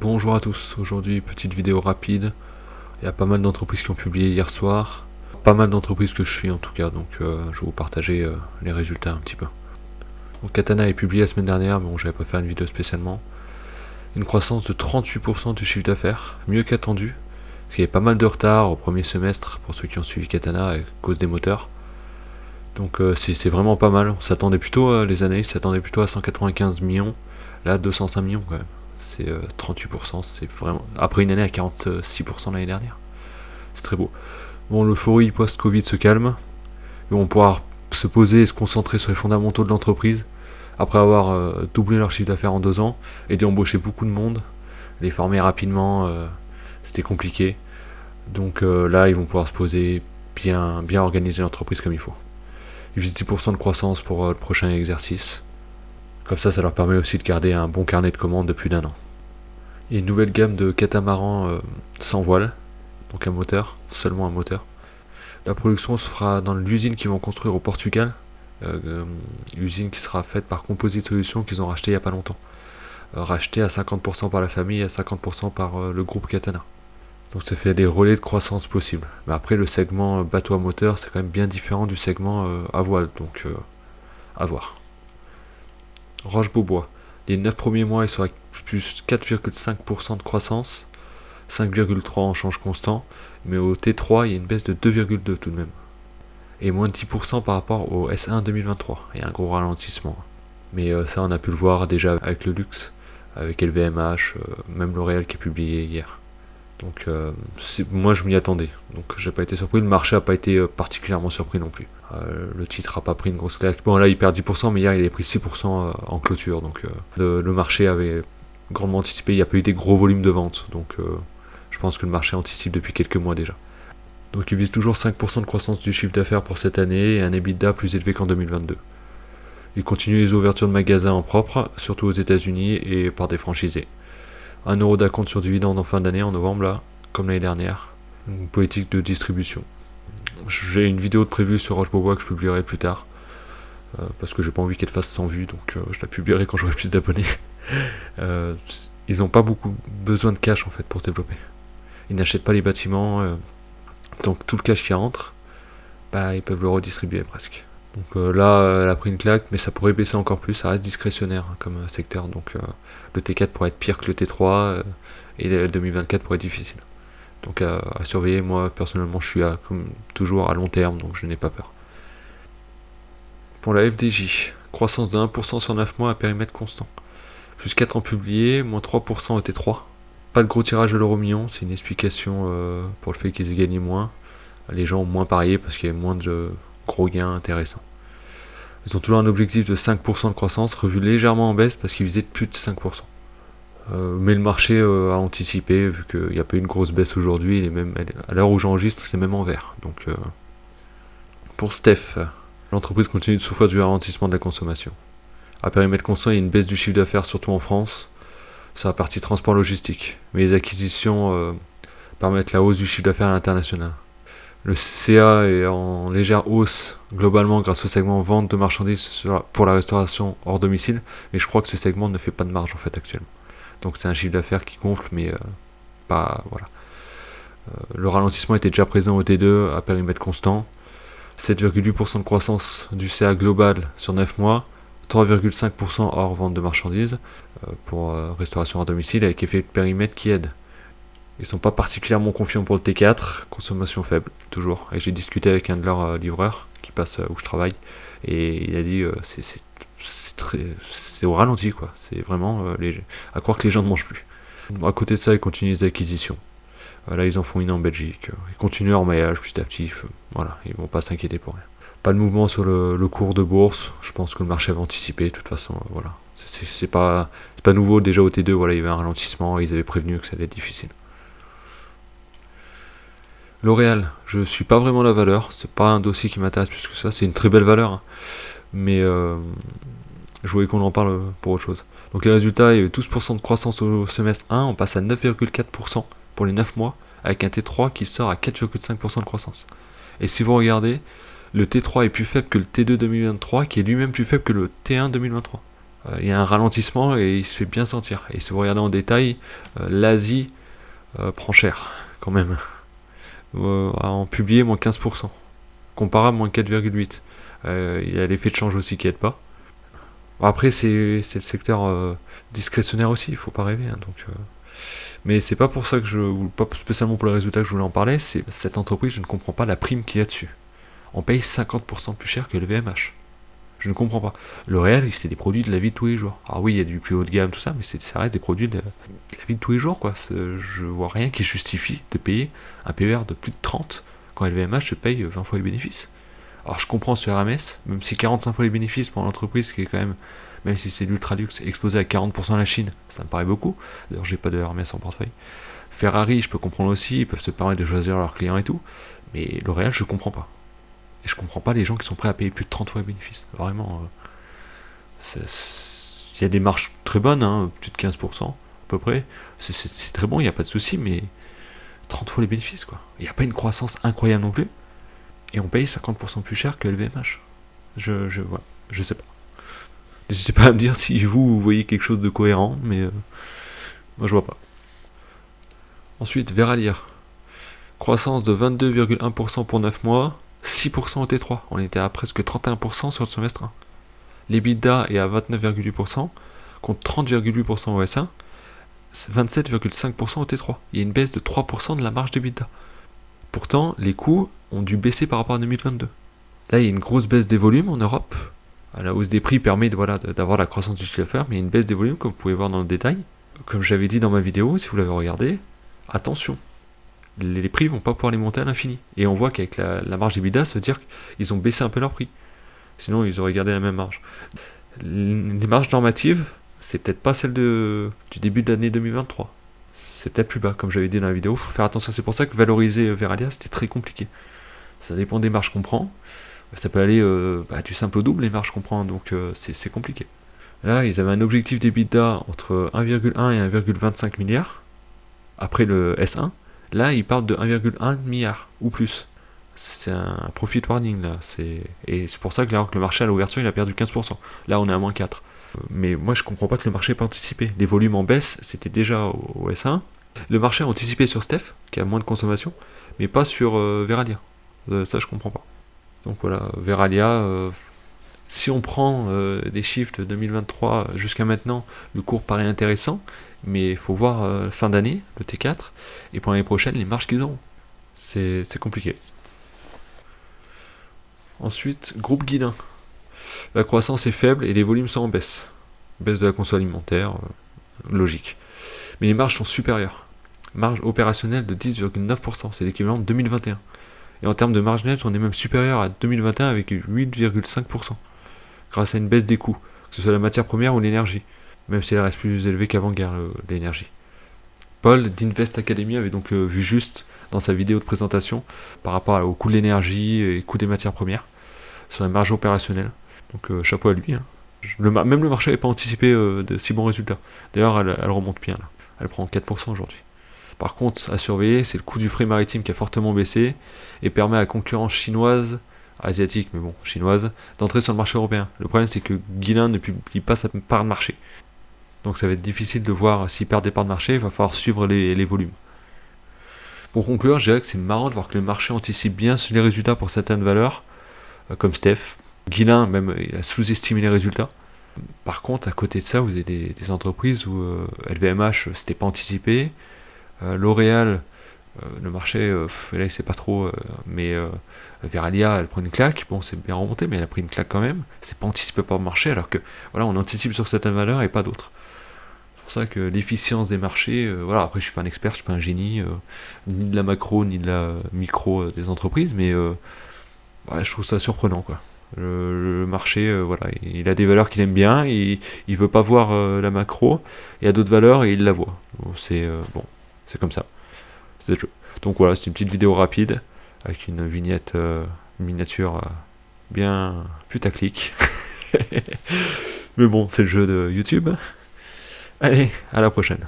Bonjour à tous, aujourd'hui petite vidéo rapide. Il y a pas mal d'entreprises qui ont publié hier soir. Pas mal d'entreprises que je suis en tout cas, donc je vais vous partager les résultats un petit peu. Donc Katana est publié la semaine dernière, mais bon, j'avais pas fait une vidéo spécialement. Une croissance de 38% du chiffre d'affaires, mieux qu'attendu. Parce qu'il y avait pas mal de retard au premier semestre pour ceux qui ont suivi Katana à cause des moteurs. Donc c'est vraiment pas mal. On s'attendait plutôt, les analystes s'attendaient plutôt à 195 millions. Là, 205 millions quand même. C'est 38%, c'est vraiment. Après une année à 46% l'année dernière. C'est très beau. Bon, l'euphorie post-Covid se calme. Et on pourra se poser et se concentrer sur les fondamentaux de l'entreprise. Après avoir doublé leur chiffre d'affaires en 2 ans et d'embaucher beaucoup de monde, les former rapidement, c'était compliqué. Donc là, ils vont pouvoir se poser, bien organiser l'entreprise comme il faut. Ils visent 10% de croissance pour le prochain exercice. Comme ça leur permet aussi de garder un bon carnet de commandes de plus d'1 an. Il y a une nouvelle gamme de catamarans sans voile, donc un moteur, seulement un moteur. La production se fera dans l'usine qu'ils vont construire au Portugal, usine qui sera faite par Composite Solutions qu'ils ont racheté il n'y a pas longtemps. Racheté à 50% par la famille et à 50% par le groupe Katana. Donc ça fait des relais de croissance possibles. Mais après le segment bateau à moteur c'est quand même bien différent du segment à voile, donc à voir. Roche-Beaubois. Les 9 premiers mois, ils sont à plus 4,5% de croissance, 5,3% en change constant, mais au T3, il y a une baisse de 2,2% tout de même. Et moins de 10% par rapport au S1 2023. Il y a un gros ralentissement. Mais ça, on a pu le voir déjà avec le luxe, avec LVMH, même L'Oréal qui est publié hier. Donc moi je m'y attendais, donc j'ai pas été surpris, le marché a pas été particulièrement surpris non plus. Le titre a pas pris une grosse claque. Bon là il perd 10%, mais hier il a pris 6% en clôture, donc le marché avait grandement anticipé, il n'y a pas eu des gros volumes de vente, donc je pense que le marché anticipe depuis quelques mois déjà. Donc il vise toujours 5% de croissance du chiffre d'affaires pour cette année et un EBITDA plus élevé qu'en 2022. Il continue les ouvertures de magasins en propre, surtout aux États-Unis et par des franchisés. 1€ d'acompte sur dividende en fin d'année, en novembre, là, comme l'année dernière. Une politique de distribution. J'ai une vidéo de prévue sur Roche-Beaubois que je publierai plus tard. Parce que j'ai pas envie qu'elle fasse 100 vues, donc je la publierai quand j'aurai plus d'abonnés. Ils n'ont pas beaucoup besoin de cash en fait pour se développer. Ils n'achètent pas les bâtiments, donc tout le cash qui rentre, bah, ils peuvent le redistribuer presque. Donc là, elle a pris une claque, mais ça pourrait baisser encore plus, ça reste discrétionnaire comme secteur, donc le T4 pourrait être pire que le T3, et le 2024 pourrait être difficile. Donc à surveiller, moi personnellement je suis comme toujours à long terme, donc je n'ai pas peur. Pour la FDJ, croissance de 1% sur 9 mois à périmètre constant. Plus 4 en publié, moins 3% au T3. Pas de gros tirage de l'euro million, c'est une explication pour le fait qu'ils aient gagné moins. Les gens ont moins parié parce qu'il y avait moins de gros gains intéressants. Ils ont toujours un objectif de 5% de croissance, revu légèrement en baisse parce qu'ils visaient plus de 5%. Mais le marché a anticipé, vu qu'il n'y a pas eu une grosse baisse aujourd'hui, à l'heure où j'enregistre, c'est même en vert. Donc, pour Steph, l'entreprise continue de souffrir du ralentissement de la consommation. À périmètre constant, il y a une baisse du chiffre d'affaires, surtout en France, sur la partie transport logistique. Mais les acquisitions permettent la hausse du chiffre d'affaires à l'international. Le CA est en légère hausse globalement grâce au segment vente de marchandises pour la restauration hors domicile, mais je crois que ce segment ne fait pas de marge en fait actuellement. Donc c'est un chiffre d'affaires qui gonfle, mais pas voilà. Le ralentissement était déjà présent au T2 à périmètre constant. 7,8% de croissance du CA global sur 9 mois, 3,5% hors vente de marchandises pour restauration hors domicile avec effet de périmètre qui aide. Ils sont pas particulièrement confiants pour le T4, consommation faible, toujours. Et j'ai discuté avec un de leurs livreurs qui passe où je travaille, et il a dit c'est au ralenti quoi. C'est vraiment à croire que les gens ne mangent plus. À côté de ça, ils continuent les acquisitions. Là, ils en font une en Belgique. Ils continuent leur maillage petit à petit. Voilà, ils vont pas s'inquiéter pour rien. Pas de mouvement sur le cours de bourse. Je pense que le marché avait anticipé. De toute façon, voilà. C'est pas nouveau. Déjà au T2, voilà, il y avait un ralentissement. Ils avaient prévenu que ça allait être difficile. L'Oréal, je suis pas vraiment la valeur, c'est pas un dossier qui m'intéresse plus que ça, c'est une très belle valeur, hein. Mais je voulais qu'on en parle pour autre chose. Donc les résultats, il y avait 12% de croissance au semestre 1, on passe à 9,4% pour les 9 mois, avec un T3 qui sort à 4,5% de croissance. Et si vous regardez, le T3 est plus faible que le T2 2023, qui est lui-même plus faible que le T1 2023. il y a un ralentissement et il se fait bien sentir. Et si vous regardez en détail, l'Asie prend cher quand même. En publié, moins 15%. Comparable, moins 4,8%. Il y a l'effet de change aussi qui aide pas. Après, c'est le secteur discrétionnaire aussi, il faut pas rêver. Hein, donc, mais c'est pas pour ça que pas spécialement pour les résultats que je voulais en parler, c'est cette entreprise, je ne comprends pas la prime qu'il y a dessus. On paye 50% plus cher que le VMH. Je ne comprends pas. L'Oréal, c'est des produits de la vie de tous les jours. Alors oui, il y a du plus haut de gamme, tout ça, mais ça reste des produits de la vie de tous les jours, quoi. Je vois rien qui justifie de payer un PER de plus de 30 quand LVMH se paye 20 fois les bénéfices. Alors je comprends ce RMS, même si 45 fois les bénéfices pour l'entreprise qui est quand même si c'est l'ultra luxe, exposé à 40% à la Chine, ça me paraît beaucoup. D'ailleurs, j'ai pas de Hermès en portefeuille. Ferrari, je peux comprendre aussi, ils peuvent se permettre de choisir leurs clients et tout. Mais L'Oréal, je comprends pas. Et je comprends pas les gens qui sont prêts à payer plus de 30 fois les bénéfices. Vraiment, il y a des marges très bonnes, hein, plus de 15% à peu près. C'est très bon, il n'y a pas de souci, mais 30 fois les bénéfices, quoi. Il n'y a pas une croissance incroyable non plus. Et on paye 50% plus cher que le VMH. Je sais pas. N'hésitez pas à me dire si vous voyez quelque chose de cohérent, mais moi je vois pas. Ensuite, Verallia. Croissance de 22,1% pour 9 mois, 6% au T3. On était à presque 31% sur le semestre 1. L'EBITDA est à 29,8%, contre 30,8% au S1, 27,5% au T3. Il y a une baisse de 3% de la marge d'EBITDA. Pourtant, les coûts ont dû baisser par rapport à 2022. Là, il y a une grosse baisse des volumes en Europe. La hausse des prix permet d'avoir la croissance du chiffre d'affaires, mais il y a une baisse des volumes, comme vous pouvez voir dans le détail. Comme j'avais dit dans ma vidéo, si vous l'avez regardé, attention, les prix vont pas pouvoir les monter à l'infini. Et on voit qu'avec la marge d'EBITDA, ça veut dire qu'ils ont baissé un peu leur prix. Sinon, ils auraient gardé la même marge. Les marges normatives, c'est peut-être pas celle du début de l'année 2023. C'est peut-être plus bas, comme j'avais dit dans la vidéo. Il faut faire attention. C'est pour ça que valoriser Verallia, c'était très compliqué. Ça dépend des marges qu'on prend. Ça peut aller du simple au double les marges qu'on prend, donc c'est compliqué. Là, ils avaient un objectif d'EBITDA entre 1,1 et 1,25 milliard, après le S1. Là, ils parlent de 1,1 milliard, ou plus. C'est un profit warning, là. Et c'est pour ça que, alors que le marché à l'ouverture, il a perdu 15%. Là, on est à moins 4. Mais moi, je comprends pas que le marché n'ait pas anticipé. Les volumes en baisse, c'était déjà au S1. Le marché a anticipé sur Steph, qui a moins de consommation, mais pas sur Verallia. Ça, je comprends pas. Donc voilà, Verallia, si on prend des chiffres de 2023 jusqu'à maintenant, le cours paraît intéressant, mais il faut voir fin d'année, le T4, et pour l'année prochaine, les marges qu'ils auront. C'est compliqué. Ensuite, groupe Guilin. La croissance est faible et les volumes sont en baisse. Baisse de la conso alimentaire, logique. Mais les marges sont supérieures. Marge opérationnelle de 10,9%, c'est l'équivalent de 2021. Et en termes de marge nette, on est même supérieur à 2021 avec 8,5%, grâce à une baisse des coûts, que ce soit la matière première ou l'énergie, même si elle reste plus élevée qu'avant-guerre, l'énergie. Paul d'Invest Academy avait donc vu juste dans sa vidéo de présentation par rapport au coût de l'énergie et au coût des matières premières, sur la marge opérationnelle. Donc chapeau à lui. Hein. Même le marché n'avait pas anticipé de si bons résultats. D'ailleurs, elle remonte bien là. Elle prend 4% aujourd'hui. Par contre, à surveiller, c'est le coût du fret maritime qui a fortement baissé et permet à la concurrence chinoise, asiatique, mais bon, chinoise, d'entrer sur le marché européen. Le problème, c'est que Guilin ne publie pas sa part de marché. Donc ça va être difficile de voir s'il perd des parts de marché, il va falloir suivre les volumes. Pour conclure, je dirais que c'est marrant de voir que le marché anticipe bien les résultats pour certaines valeurs, comme Steph. Guilin, même, il a sous-estimé les résultats. Par contre, à côté de ça, vous avez des entreprises où LVMH, c'était pas anticipé. L'Oréal, le marché, là il sait pas trop, mais Verallia, elle prend une claque. Bon, c'est bien remonté, mais elle a pris une claque quand même. C'est pas anticipé par le marché, alors que voilà, on anticipe sur certaines valeurs et pas d'autres. C'est pour ça que l'efficience des marchés, voilà, après je suis pas un expert, je suis pas un génie, ni de la macro, ni de la micro des entreprises, mais je trouve ça surprenant, quoi. Le marché, voilà, il a des valeurs qu'il aime bien, il veut pas voir la macro, il y a d'autres valeurs et il la voit. Donc, c'est comme ça. C'est le jeu. Donc voilà, c'est une petite vidéo rapide avec une vignette, une miniature bien putaclic. Mais bon, c'est le jeu de YouTube. Allez, à la prochaine.